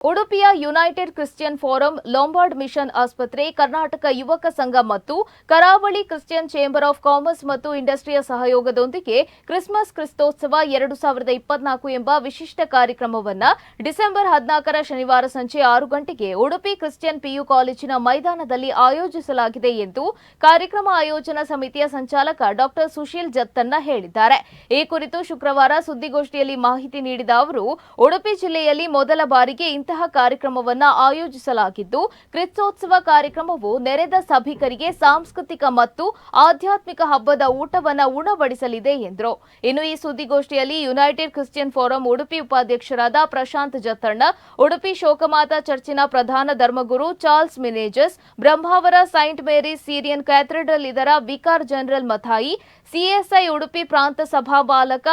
ಉಡುಪಿಯ United Christian Forum, Lombard Mission ಆಸ್ಪತ್ರೆ, ಕರ್ನಾಟಕ ಯುವಕ ಸಂಘ ಮತ್ತು ಕರಾವಳಿ ಕ್ರಿಶ್ಚಿಯನ್ ಚೇಂಬರ್ ಆಫ್ ಕಾಮರ್ಸ್ ಮತ್ತು ಇಂಡಸ್ಟ್ರಿಯ ಸಹಯೋಗದೊಂದಿಗೆ ಕ್ರಿಸ್ಮಸ್ ಕ್ರಿಸ್ತೋತ್ಸವ 2024 ಎಂಬ ವಿಶಿಷ್ಟ ಕಾರ್ಯಕ್ರಮವನ್ನು ಡಿಸೆಂಬರ್ 14ರ ಶನಿವಾರ ಸಂಜೆ 6 ಗಂಟೆಗೆ ಉಡುಪಿ ಕ್ರಿಶ್ಚಿಯನ್ ಪಿಯು ಕಾಲೇಜಿನ ಮೈದಾನದಲ್ಲಿ ಆಯೋಜಿಸಲಾಗಿದೆ ಎಂದು ಕಾರ್ಯಕ್ರಮ ಆಯೋಜನಾ ಸಮಿತಿಯ ಸಂಚಾಲಕ ಡಾ ಸುಶೀಲ್ ಜತ್ತನ್ನ ಹೇಳಿದ್ದಾರೆ. ಈ ಕುರಿತು ಶುಕ್ರವಾರ ಸುದ್ದಿಗೋಷ್ಠಿಯಲ್ಲಿ ಮಾಹಿತಿ ನೀಡಿದ ಅವರು, ಉಡುಪಿ ಜಿಲ್ಲೆಯಲ್ಲಿ ಮೊದಲ ಬಾರಿಗೆ ಇಂತಹ ಕಾರ್ಯಕ್ರಮವನ್ನು ಆಯೋಜಿಸಲಾಗಿದ್ದು, ಕ್ರಿಸ್ತೋತ್ಸವ ಕಾರ್ಯಕ್ರಮವು ನೆರೆದ ಸಭಿಕರಿಗೆ ಸಾಂಸ್ಕೃತಿಕ ಮತ್ತು ಆಧ್ಯಾತ್ಮಿಕ ಹಬ್ಬದ ಊಟವನ್ನು ಉಣಬಡಿಸಲಿದೆ ಎಂದರು. ಇನ್ನು ಈ ಸುದ್ದಿಗೋಷ್ಠಿಯಲ್ಲಿ ಯುನೈಟೆಡ್ ಕ್ರಿಶ್ಚಿಯನ್ ಫೋರಂ ಉಡುಪಿ ಉಪಾಧ್ಯಕ್ಷರಾದ ಪ್ರಶಾಂತ್ ಜತ್ತಣ್ಣ, ಉಡುಪಿ ಶೋಕಮಾತಾ ಚರ್ಚಿನ ಪ್ರಧಾನ ಧರ್ಮಗುರು Charles Menezes, Brahmavar Saint Mary's Syrian cathedral ಇದರ vicar general Mathai, CSI Udupi ಪ್ರಾಂತ ಸಭಾಪಾಲಕ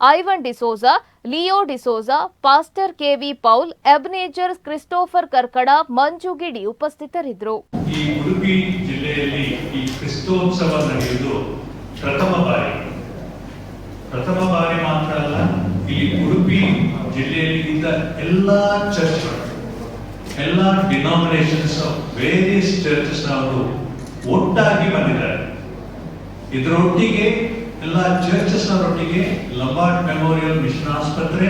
ಐವನ್ ಡಿಸೋಜಾ, ಲಿಯೋ ಡಿಸೋಜಾ, ಪಾಸ್ಟರ್ ಕೆವಿ ಪೌಲ್, ಎಬ್ನೇಜರ್ ಕ್ರಿಸ್ಟೋಫರ್ ಕರ್ಕಡ, ಮಂಜು ಗಿಡಿ ಉಪಸ್ಥಿತರಿದ್ದರು. ಈ ಉಡುಪಿ ಜಿಲ್ಲೆಯಲ್ಲಿ ಈ ಕ್ರಿಸ್ತೋತ್ಸವ ನಡೆಯುವುದು ಪ್ರಥಮ ಬಾರಿ ಮಾತ್ರ ಅಲ್ಲ, ಇಲ್ಲಿ ಉಡುಪಿ ಜಿಲ್ಲೆಯಲ್ಲಿ ಇದ್ದ ಎಲ್ಲಾ ಚರ್ಚ್ಗಳು, ಎಲ್ಲಾ ಡಿನಾಮಿನೇಷನ್ಸ್ ಆಫ್ ವೇರಿಯಸ್ ಚರ್ಚಸ್ ಅವರು ಒಟ್ಟಾಗಿ ಬಂದಿದ್ದಾರೆ. ಇದರೊಟ್ಟಿಗೆ ಎಲ್ಲ ಚರ್ಚಸ್ ನವರೊಟ್ಟಿಗೆ ಲಂಬಾರ್ಡ್ ಮೆಮೋರಿಯಲ್ ಮಿಷನ್ ಆಸ್ಪತ್ರೆ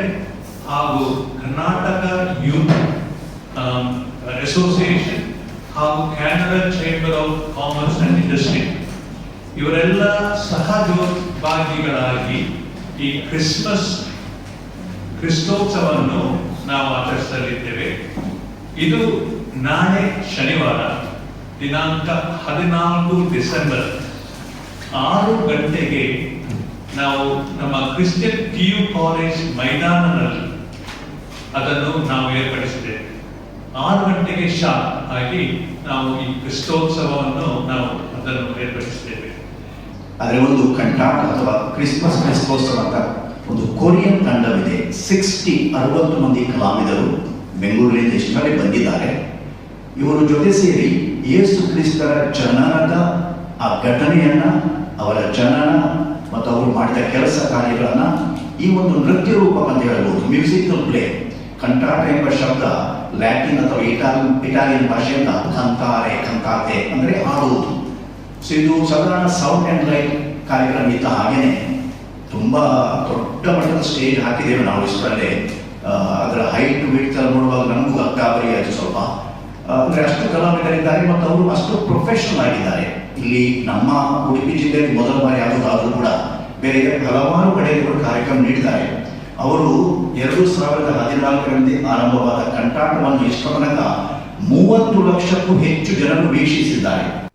ಹಾಗೂ ಕರ್ನಾಟಕ ಯೂತ್ ಅಸೋಸಿಯೇಷನ್ ಹಾಗೂ Canada chamber of commerce and industry ಇವರೆಲ್ಲ ಸಹಭಾಗಿಗಳಾಗಿ ಈ ಕ್ರಿಸ್ತೋತ್ಸವವನ್ನು ನಾವು ಆಚರಿಸಲಿದ್ದೇವೆ. ಇದು ನಾಳೆ ಶನಿವಾರ ದಿನಾಂಕ 14 ಡಿಸೆಂಬರ್ 6 ಗಂಟೆಗೆ ನಾವು ನಮ್ಮ ಕ್ರಿಶ್ಚಿಯನ್ ಪಿಯು ಕಾಲೇಜ್ ಮೈದಾನದಲ್ಲಿ ಅದನ್ನು ನಾವು ಏರ್ಪಡಿಸಿದ್ದೇವೆ. 6 ಗಂಟೆಗೆ ಶಾರ್ಪ್ ಆಗಿ ನಾವು ಈ ಕ್ರಿಸ್ತೋತ್ಸವವನ್ನು ನಾವು ಅದನ್ನು ಏರ್ಪಡಿಸಿದ್ದೇವೆ. ಆದರೆ ಒಂದು ಕಂಟಾಟ ಅಥವಾ ಕ್ರಿಸ್ತೋತ್ಸವ ಅಂತ ಒಂದು ಕೊರಿಯನ್ ತಂಡವಿದೆ. 60 ಮಂದಿ ಕಲಾವಿದರು ಬೆಂಗಳೂರಿನಿಂದ ಇಷ್ಟರಲ್ಲಿ ಬಂದಿದ್ದಾರೆ. ಇವರು ಜೊತೆ ಸೇರಿ ಯೇಸು ಕ್ರಿಸ್ತರ ಜನನದ ಆ ಘಟನೆಯನ್ನ, ಅವರ ಜನನ ಮತ್ತು ಅವರು ಮಾಡಿದ ಕೆಲಸ ಕಾರ್ಯಗಳನ್ನ ಈ ಒಂದು ನೃತ್ಯ ರೂಪ ಅಂತ ಹೇಳ್ಬೋದು, ಮ್ಯೂಸಿಕಲ್ ಪ್ಲೇ. ಕಂಟಾಟ ಎಂಬ ಶಬ್ದ ಲ್ಯಾಟಿನ್ ಅಥವಾ ಇಟಾಲಿಯನ್ ಭಾಷೆಯಿಂದ ಕಂತಾತೆ ಅಂದ್ರೆ ಹಾಡುವುದು. ಸೊ ಇದು ಸಾಧಾರಣ ಸೌಂಡ್ ಅಂಡ್ ಲೈಟ್ ಕಾರ್ಯಕ್ರಮ ಇದ್ದ ಹಾಗೇನೆ ತುಂಬಾ ದೊಡ್ಡ ಮಟ್ಟದ ಸ್ಟೇಜ್ ಹಾಕಿದ್ದೇವೆ ನಾವು ಇಷ್ಟರಲ್ಲೇ. ಅದರ ಹೈಟ್ ವಿಡ್ತ್ ನೋಡುವಾಗ ನಮಗೂ ಗಾಬರಿ ಆಯಿತು ಸ್ವಲ್ಪ. ಅಂದ್ರೆ ಅಷ್ಟು ಕಲಾವಿದರಿದ್ದಾರೆ ಮತ್ತು ಅವರು ಅಷ್ಟು ಪ್ರೊಫೆಷನಲ್ ಆಗಿದ್ದಾರೆ. ಇಲ್ಲಿ ನಮ್ಮ ಉಡುಪಿ ಜಿಲ್ಲೆಯಲ್ಲಿ ಮೊದಲ ಬಾರಿ ಯಾವುದಾದ್ರೂ ಕೂಡ ಬೇರೆ ಹಲವಾರು ಕಡೆಗಳು ಕಾರ್ಯಕ್ರಮ ನೀಡಿದ್ದಾರೆ. ಅವರು 2014ರಲ್ಲಿ ಆರಂಭವಾದ ಕಂಟಾಟವನ್ನು ಇಷ್ಟ ತನಕ 30 ಲಕ್ಷಕ್ಕೂ ಹೆಚ್ಚು ಜನರು ವೀಕ್ಷಿಸಿದ್ದಾರೆ.